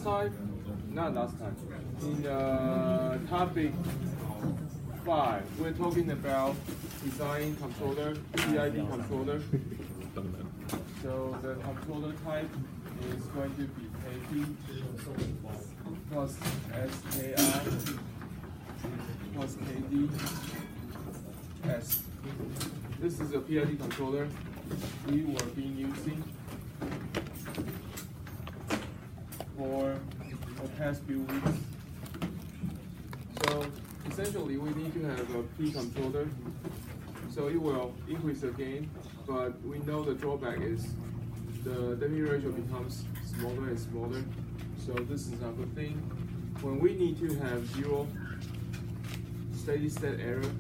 side. Not last time. In topic 5, we're talking about design controller, PID controller. So the controller type is going to be KP plus SKI plus KD S. This is a PID controller we were being using for the past few weeks. So essentially we need to have a P controller, so it will increase the gain, but we know the drawback is the damping ratio becomes smaller and smaller, so this is not a good thing. When we need to have 0 steady state error,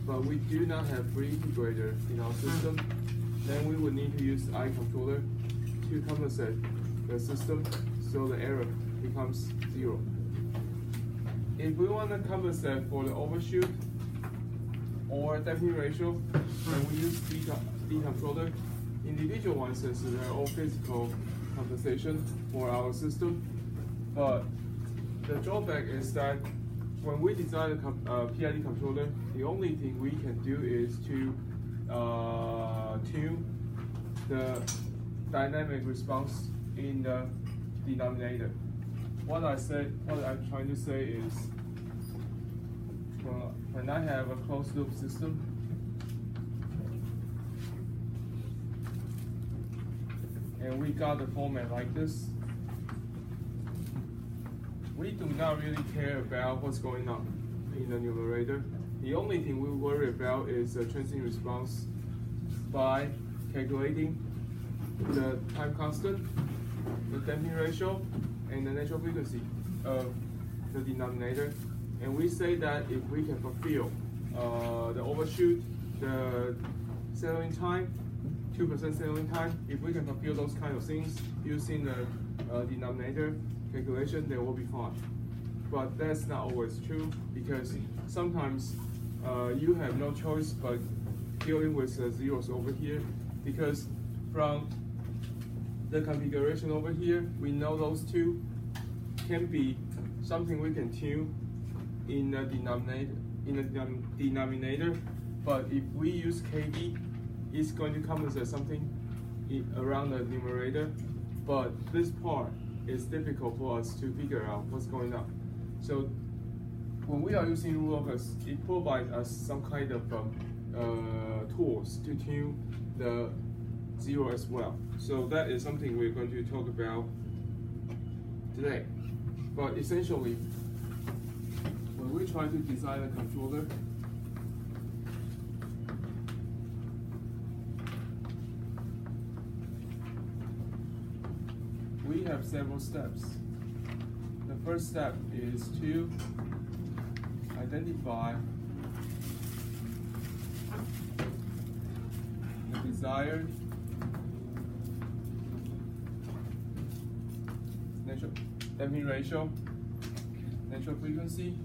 but we do not have free integrator in our system, then we would need to use I controller to compensate the system so the error becomes 0. If we want to compensate for the overshoot or damping ratio, then we use D controller. Individual ones, since they're all physical compensation for our system, but the drawback is that when we design a PID controller, the only thing we can do is to tune the dynamic response in the denominator. What I'm trying to say is, when I have a closed loop system, and we got the format like this, we do not really care about what's going on in the numerator. The only thing we worry about is the transient response by calculating the time constant, the damping ratio, and the natural frequency of the denominator. And we say that if we can fulfill the overshoot, the settling time, 2% settling time, if we can fulfill those kind of things using the denominator calculation, then we'll be fine. But that's not always true, because sometimes you have no choice but dealing with the zeros over here, because from the configuration over here, we know those two can be something we can tune in the denominator. But if we use KD, it's going to compensate something around the numerator. But this part is difficult for us to figure out what's going on. So when we are using rule locus, it provides us some kind of tools to tune the zero as well. So that is something we're going to talk about today. But essentially, when we try to design a controller, we have several steps. The first step is to identify the desired natural damping ratio, natural frequency,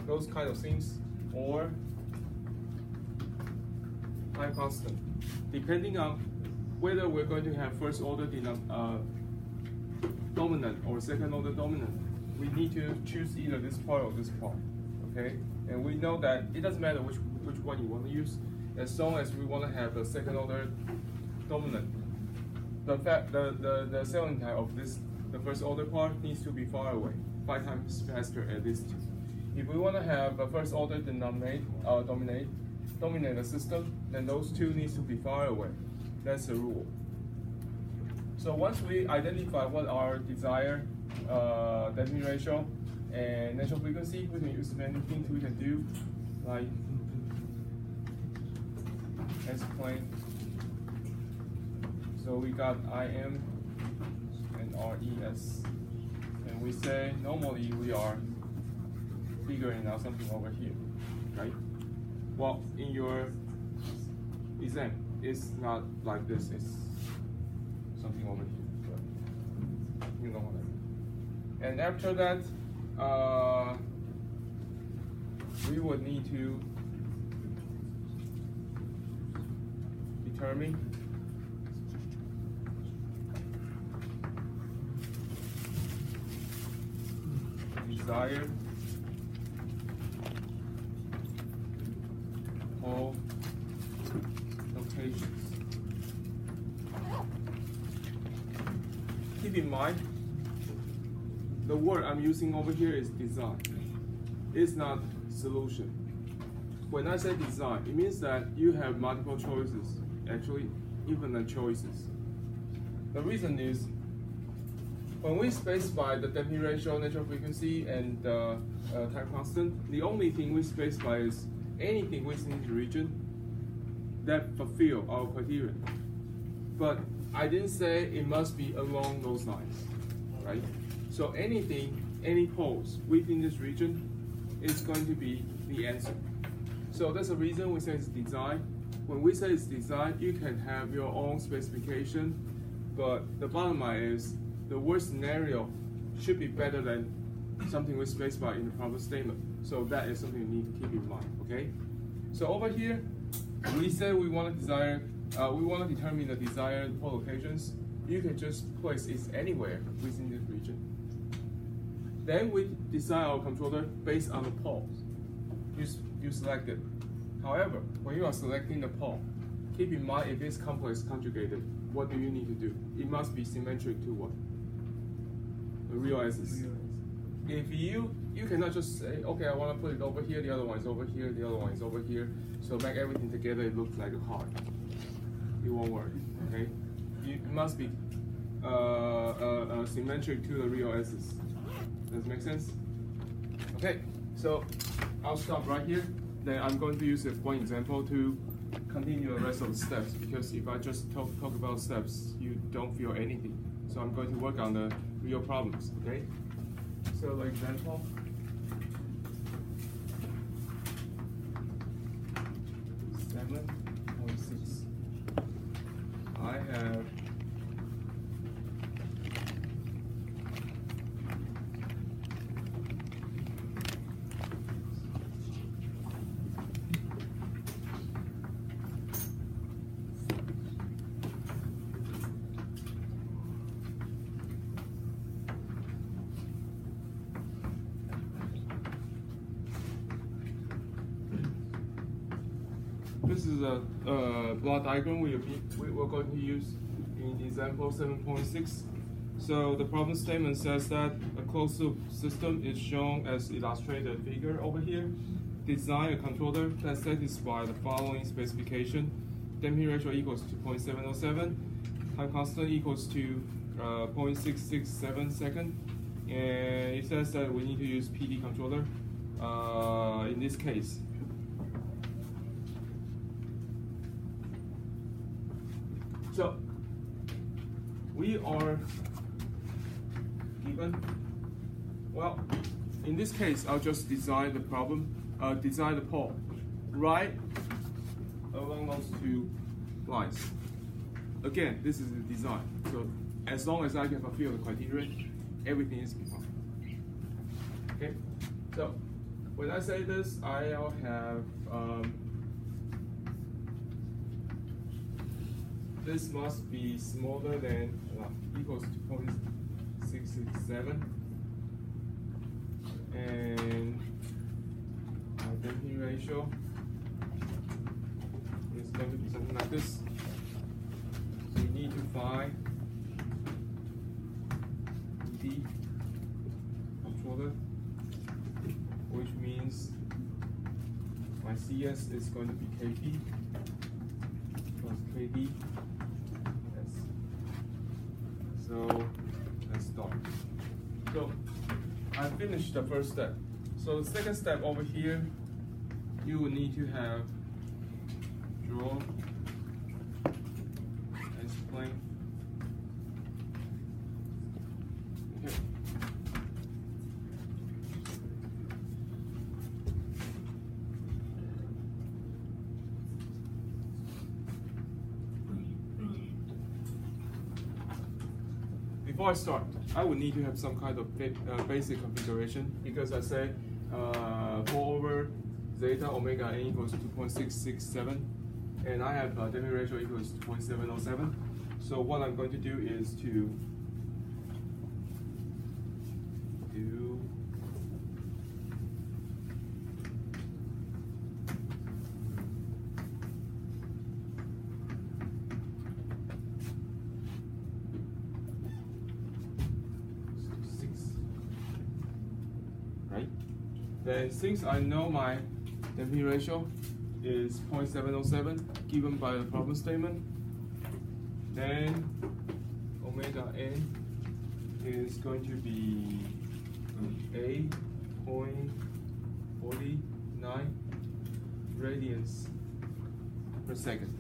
those kind of things, or time constant, depending on whether we're going to have first order dominant or second order dominant. We need to choose either this part or this part, okay? And we know that it doesn't matter which one you want to use, as long as we want to have a second order dominant. The settling time of the first order part needs to be far away, 5 times faster at least. If we want to have a first order dominate the system, then those two needs to be far away. That's the rule. So once we identify what our desired damping ratio and natural frequency, we can use many things we can do, like S-plane. So we got IM and RES. And we say normally we are figuring out something over here, right? Well, in your exam, it's not like this. It's something over here, but you know what I mean. And after that, we would need to determine desired pole locations. Keep in mind, the word I'm using over here is design. It's not solution. When I say design, it means that you have multiple choices, actually infinite choices. The reason is, when we specify the damping ratio, natural frequency, and time constant, the only thing we specify is anything within the region that fulfill our criteria. But I didn't say it must be along those lines, right? So anything, any poles within this region is going to be the answer. So that's the reason we say it's design. When we say it's design, you can have your own specification, but the bottom line is the worst scenario should be better than something we specify in the problem statement. So that is something you need to keep in mind, okay? So over here, we say we want to determine the desired pole locations. You can just place it anywhere within this region. Then we design our controller based on the poles you selected. However, when you are selecting the pole, keep in mind if it's complex conjugated, what do you need to do? It must be symmetric to what? The real axis. If you cannot just say, okay, I want to put it over here, the other one is over here, the other one is over here, so make everything together, it looks like a heart. It won't work, okay? It must be symmetric to the real axis. Does it make sense? Okay, so I'll stop right here. Then I'm going to use one example to continue the rest of the steps, because if I just talk about steps, you don't feel anything. So I'm going to work on the real problems, okay? So the example. I have this is a block diagram we're going to use in example 7.6. So the problem statement says that a closed loop system is shown as illustrated figure over here. Design a controller that satisfies the following specification. Damping ratio equals to 0.707. Time constant equals to 0.667 second. And it says that we need to use PD controller in this case. So we are given, well, in this case, I'll just design the problem, design the pole right along those two lines. Again, this is the design. So as long as I can fulfill the criteria, everything is fine. Okay. So when I say this, I'll have this must be smaller than equals to 0.667, and our damping ratio is going to be something like this. So we need to find the controller, which means my CS is going to be KP plus KD. So let's start. So I finished the first step. So the second step over here, you will need to have draw and plane. Okay. Before I start, I would need to have some kind of basic configuration, because I say 4 over zeta omega n equals to 2.667. and I have damping ratio equals 0.707. So what I'm going to do is to do Then since I know my damping ratio is 0.707 given by the problem statement, then omega n is going to be 8.49 radians per second.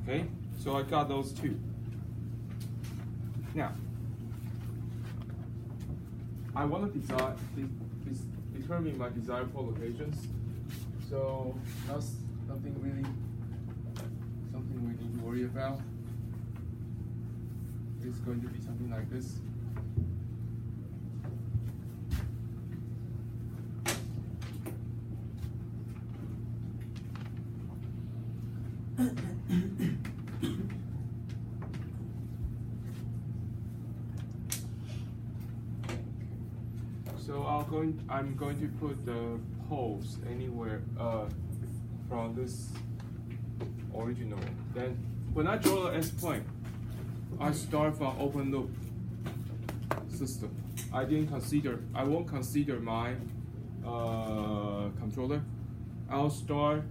Okay, so I got those two. Now, I want to determine my desired pole locations. So that's something we need to worry about. It's going to be something like this. So I'm going to put the poles anywhere from this original. Then when I draw the S-plane, I start from open loop system. I won't consider my controller. I'll start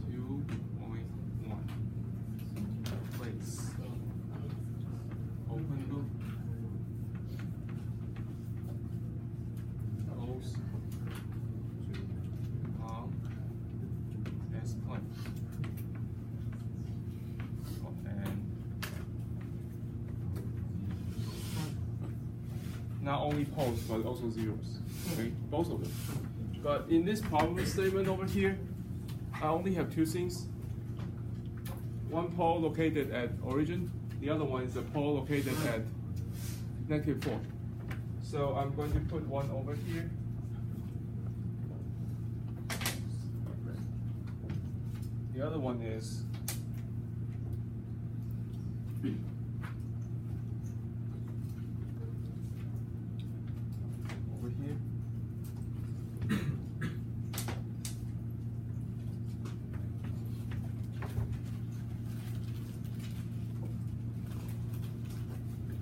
2.1 place. Open loop, close on S-plane, and not only poles but also zeros. Okay, both of them. But in this problem statement over here, I only have two things. One pole located at origin. The other one is a pole located at -4. So I'm going to put one over here. The other one is over here.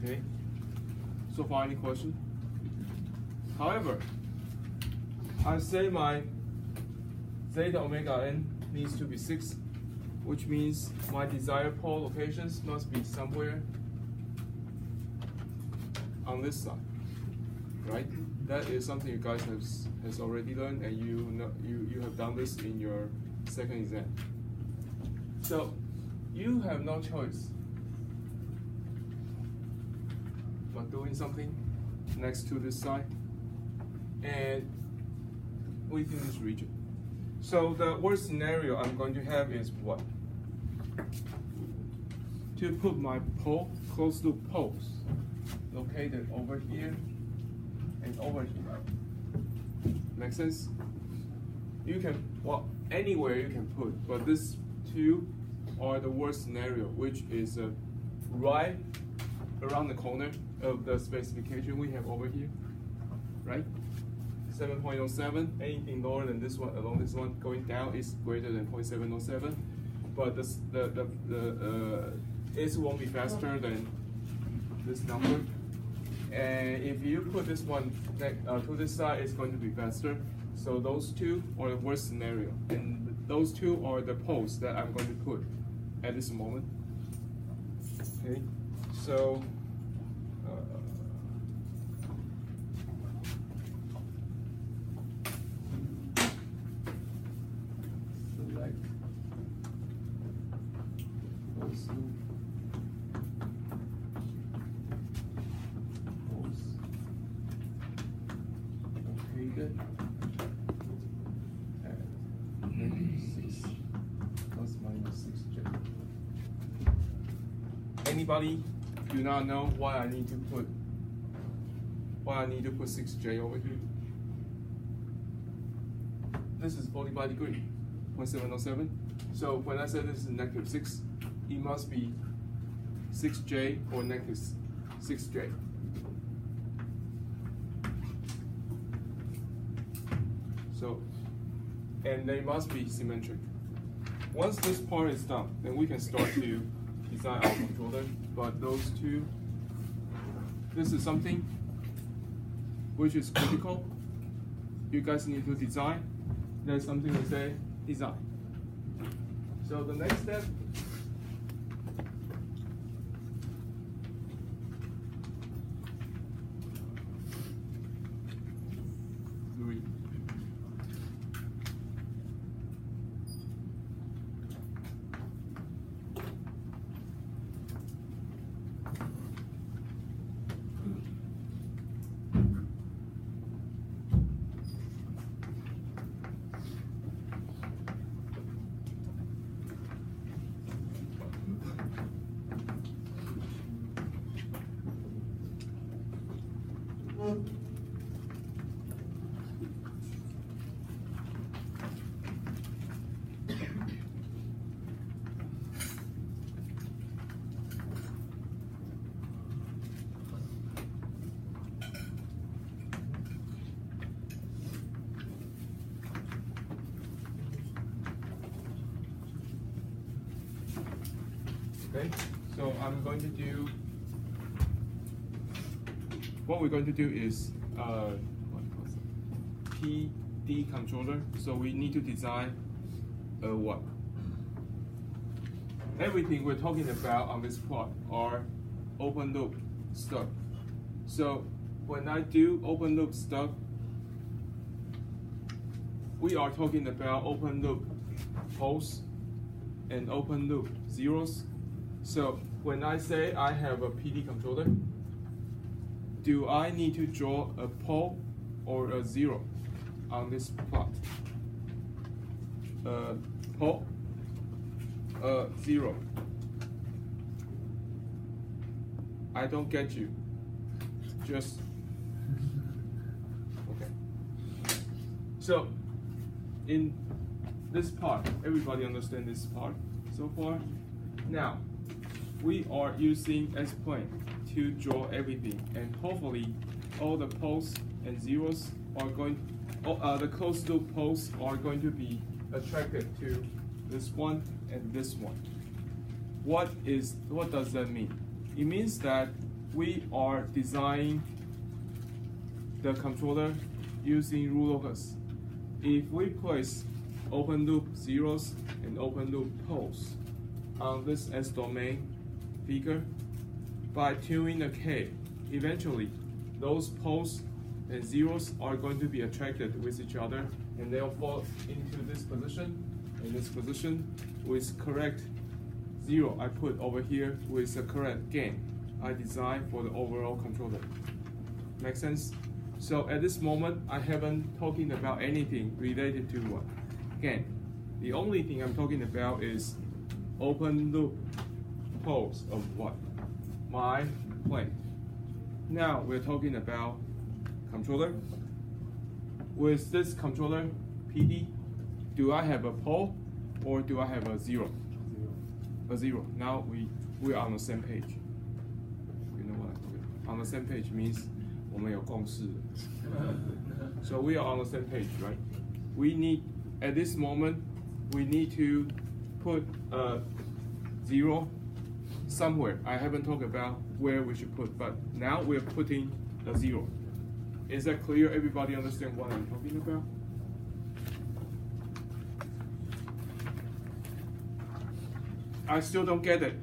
Okay, so far any question? However, I say my zeta omega n needs to be 6, which means my desired pole locations must be somewhere on this side, right? That is something you guys has already learned, and you have done this in your second exam. So you have no choice but doing something next to this side and within this region. So the worst scenario I'm going to have is what? To put my pole, closed loop poles, located over here and over here. Make sense? You can, well, anywhere you can put, but these two are the worst scenario, which is right around the corner of the specification we have over here, right? 7.07, anything lower than this one, along this one, going down is greater than 0.707, but it won't be faster than this number. And if you put this one to this side, it's going to be faster. So those two are the worst scenario, and those two are the poles that I'm going to put at this moment. Okay, so. Anybody do not know why I need to put 6J over here. This is 45 degrees, 0.707. So when I say this is -6, it must be 6J or -6J. So, and they must be symmetric. Once this part is done, then we can start to design our controller. But those two, this is something which is critical. You guys need to design. There's something we say design. So the next step, three. Okay, so I'm going to do, what we're going to do is PD controller. So we need to design a what? Everything we're talking about on this plot are open loop stuff. So when I do open loop stuff, we are talking about open loop poles and open loop zeros. So when I say I have a PD controller, do I need to draw a pole or a zero on this plot? Pole, zero. I don't get you. Just, okay. So in this part, everybody understand this part so far? Now, we are using S-plane to draw everything, and hopefully all the poles and zeros are going, the closed loop poles are going to be attracted to this one and this one. What does that mean? It means that we are designing the controller using rule locus. If we place open loop zeros and open loop poles on this S domain figure, by tuning the K, eventually those poles and zeros are going to be attracted with each other, and they'll fall into this position, and this position with correct zero I put over here with the correct gain I designed for the overall controller. Make sense? So at this moment, I haven't talking about anything related to what? Gain. The only thing I'm talking about is open loop poles of what? My plane. Now we're talking about controller. With this controller, PD, do I have a pole or do I have a zero? A zero. Now we are on the same page. You know what? On the same page means 我们有共识. So we are on the same page, right? We need, at this moment, we need to put a zero somewhere. I haven't talked about where we should put, but now we're putting a zero. Is that clear? Everybody understand what I'm talking about? I still don't get it.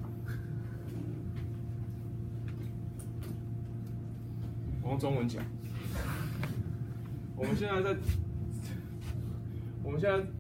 我用中文讲。我们现在